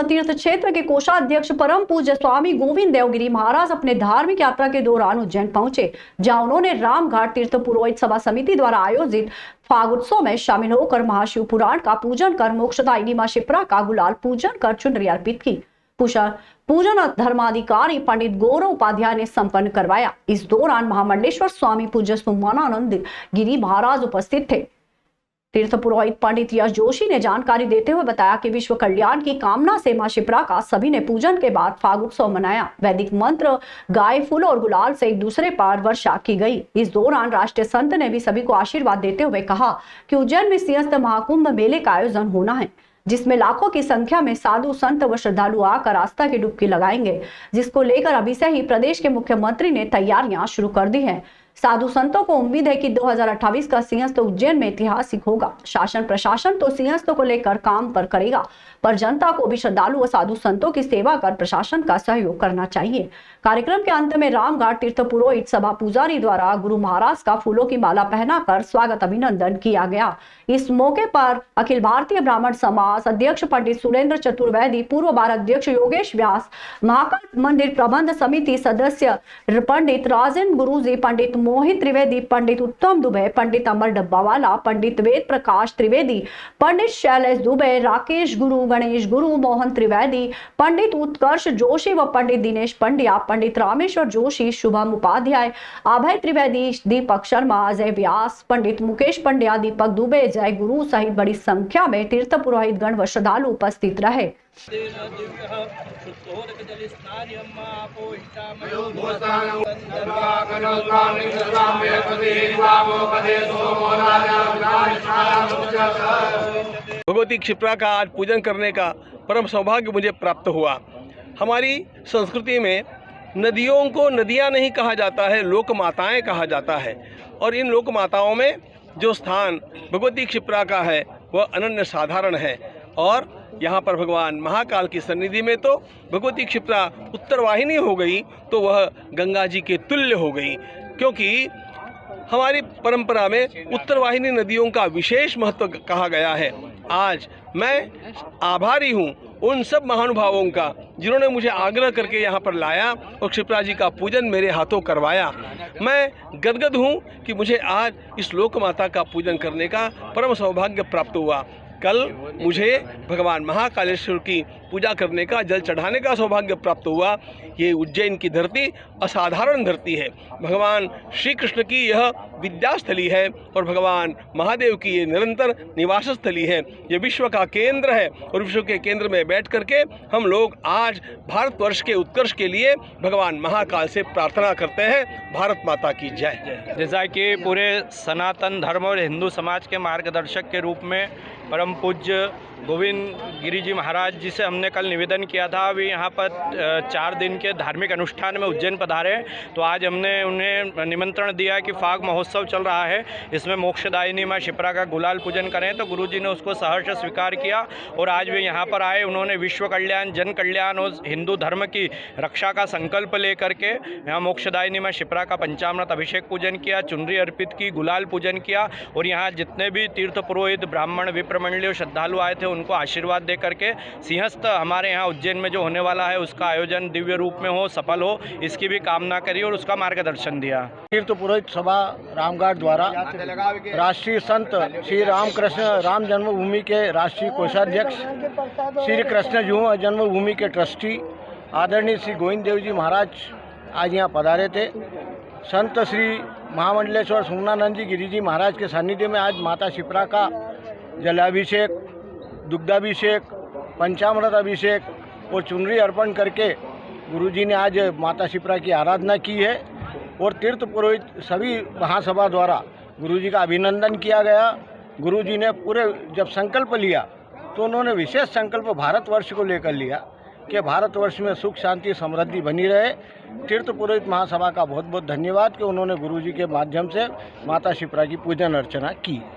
तीर्थ क्षेत्र के कोषाध्यक्ष परम पूज्य स्वामी गोविंद देवगिरी महाराज अपने धार्मिक यात्रा के दौरान उज्जैन पहुंचे, जहां उन्होंने रामघाट तीर्थ पुरोहित सभा समिति द्वारा आयोजित फागुत्सव में शामिल होकर महाशिव पुराण का पूजन कर मोक्षदायिनी मां शिप्रा का गुलाल पूजन कर चुनरी अर्पित की। पूजन धर्माधिकारी पंडित गौरव उपाध्याय ने संपन्न करवाया। इस दौरान महामंडलेश्वर स्वामी पूज्य सुमनानंद गिरी महाराज उपस्थित थे। तीर्थ पुरोहित पंडित यश जोशी ने जानकारी देते हुए बताया कि विश्व कल्याण की कामना से मां शिप्रा का सभी ने पूजन के बाद फागुत्सव मनाया। वैदिक मंत्र गाय, फूल और गुलाल से एक दूसरे पर वर्षा की गई। इस दौरान राष्ट्रीय संत ने भी सभी को आशीर्वाद देते हुए कहा कि उज्जैन में सिंहस्थ महाकुंभ मेले का आयोजन होना है, जिसमें लाखों की संख्या में साधु संत व श्रद्धालु आकर आस्था की डुबकी लगाएंगे, जिसको लेकर अभी से ही प्रदेश के मुख्यमंत्री ने तैयारियां शुरू कर दी हैं। साधु संतों को उम्मीद है कि 2028 का सिंहस्थ उज्जैन में ऐतिहासिक होगा। शासन प्रशासन तो सिंहस्थ को लेकर काम पर करेगा, पर जनता को भी श्रद्धालु व साधु संतों की सेवा कर प्रशासन का सहयोग करना चाहिए। कार्यक्रम के अंत में रामघाट तीर्थ पुरोहित सभा पुजारी द्वारा गुरु महाराज का फूलों की माला पहनाकर स्वागत अभिनंदन किया गया। इस मौके पर अखिल भारतीय ब्राह्मण समाज अध्यक्ष पंडित सुरेंद्र चतुर्वेदी, पूर्व बार अध्यक्ष योगेश व्यास, महाकाल मंदिर प्रबंध समिति सदस्य पंडित राजेंद्र गुरुजी, पंडित मोहित त्रिवेदी, पंडित उत्तम दुबे, पंडित अमर डब्बावाला, पंडित वेद प्रकाश त्रिवेदी, पंडित शैलेश दुबे, राकेश गुरु, गणेश गुरु, मोहन त्रिवेदी, पंडित उत्कर्ष जोशी व पंडित दिनेश पंड्या, पंडित रामेश्वर जोशी, शुभम उपाध्याय, अभय त्रिवेदी, दीपक शर्मा, अजय व्यास, पंडित मुकेश पंड्या, दीपक दुबे, जय गुरु सहित बड़ी संख्या में तीर्थ पुरोहित गण व श्रद्धालु उपस्थित रहे। भगवती क्षिप्रा का आज पूजन करने का परम सौभाग्य मुझे प्राप्त हुआ। हमारी संस्कृति में नदियों को नदियाँ नहीं कहा जाता है, लोक माताएँ कहा जाता है, और इन लोक माताओं में जो स्थान भगवती क्षिप्रा का है वह अनन्य साधारण है। और यहाँ पर भगवान महाकाल की सन्निधि में तो भगवती क्षिप्रा उत्तरवाहिनी हो गई तो वह गंगा जी के तुल्य हो गई, क्योंकि हमारी परंपरा में उत्तरवाहिनी नदियों का विशेष महत्व कहा गया है। आज मैं आभारी हूँ उन सब महानुभावों का जिन्होंने मुझे आग्रह करके यहाँ पर लाया और क्षिप्रा जी का पूजन मेरे हाथों करवाया। मैं गदगद हूँ कि मुझे आज इस लोक माता का पूजन करने का परम सौभाग्य प्राप्त हुआ। कल मुझे भगवान महाकालेश्वर की पूजा करने का, जल चढ़ाने का सौभाग्य प्राप्त हुआ। ये उज्जैन की धरती असाधारण धरती है। भगवान श्री कृष्ण की यह विद्यास्थली है और भगवान महादेव की ये निरंतर निवास स्थली है। ये विश्व का केंद्र है और विश्व के केंद्र में बैठ करके हम लोग आज भारतवर्ष के उत्कर्ष के लिए भगवान महाकाल से प्रार्थना करते हैं। भारत माता की जय। जैसा कि पूरे सनातन धर्म और हिंदू समाज के मार्गदर्शक के रूप में परम पूज्य गोविंद गिरी जी महाराज जी से हमने कल निवेदन किया था, अभी यहाँ पर 4 दिन के धार्मिक अनुष्ठान में उज्जैन पधारे, तो आज हमने उन्हें निमंत्रण दिया कि फाग महोत्सव चल रहा है, इसमें मोक्षदायिनी मां शिप्रा का गुलाल पूजन करें। तो गुरुजी ने उसको सहर्ष स्वीकार किया और आज वे यहाँ पर आए। उन्होंने विश्व कल्याण, जन कल्याण और हिंदू धर्म की रक्षा का संकल्प लेकर के यहाँ मोक्षदायिनी मां शिप्रा का पंचामृत अभिषेक पूजन किया, चुनरी अर्पित की, गुलाल पूजन किया और यहाँ जितने भी तीर्थ पुरोहित, ब्राह्मण, विप्रमंडली और श्रद्धालु आए थे उनको आशीर्वाद दे करके सिंहस्थ हमारे यहाँ उज्जैन में जो होने वाला है उसका आयोजन दिव्य रूप में हो, सफल हो, इसकी भी कामना करी और उसका मार्गदर्शन दिया। तीर्थ पुरोहित सभा रामघाट द्वारा राष्ट्रीय संत श्री रामकृष्ण राम जन्मभूमि के राष्ट्रीय कोषाध्यक्ष, श्री कृष्ण जन्मभूमि के ट्रस्टी आदरणीय श्री गोविंद देव जी महाराज आज यहाँ पधारे थे। संत श्री महामंडलेश्वर सुमनानंद जी गिरी जी महाराज के सानिध्य में आज माता शिप्रा का जलाभिषेक, दुग्धाभिषेक, पंचामृत अभिषेक और चुनरी अर्पण करके गुरुजी ने आज माता शिप्रा की आराधना की है और तीर्थ पुरोहित सभी महासभा द्वारा गुरुजी का अभिनंदन किया गया। गुरुजी ने पूरे जब संकल्प लिया तो उन्होंने विशेष संकल्प भारतवर्ष को लेकर लिया कि भारतवर्ष में सुख, शांति, समृद्धि बनी रहे। तीर्थ पुरोहित महासभा का बहुत बहुत धन्यवाद कि उन्होंने गुरुजी के माध्यम से माता शिप्रा की पूजन अर्चना की।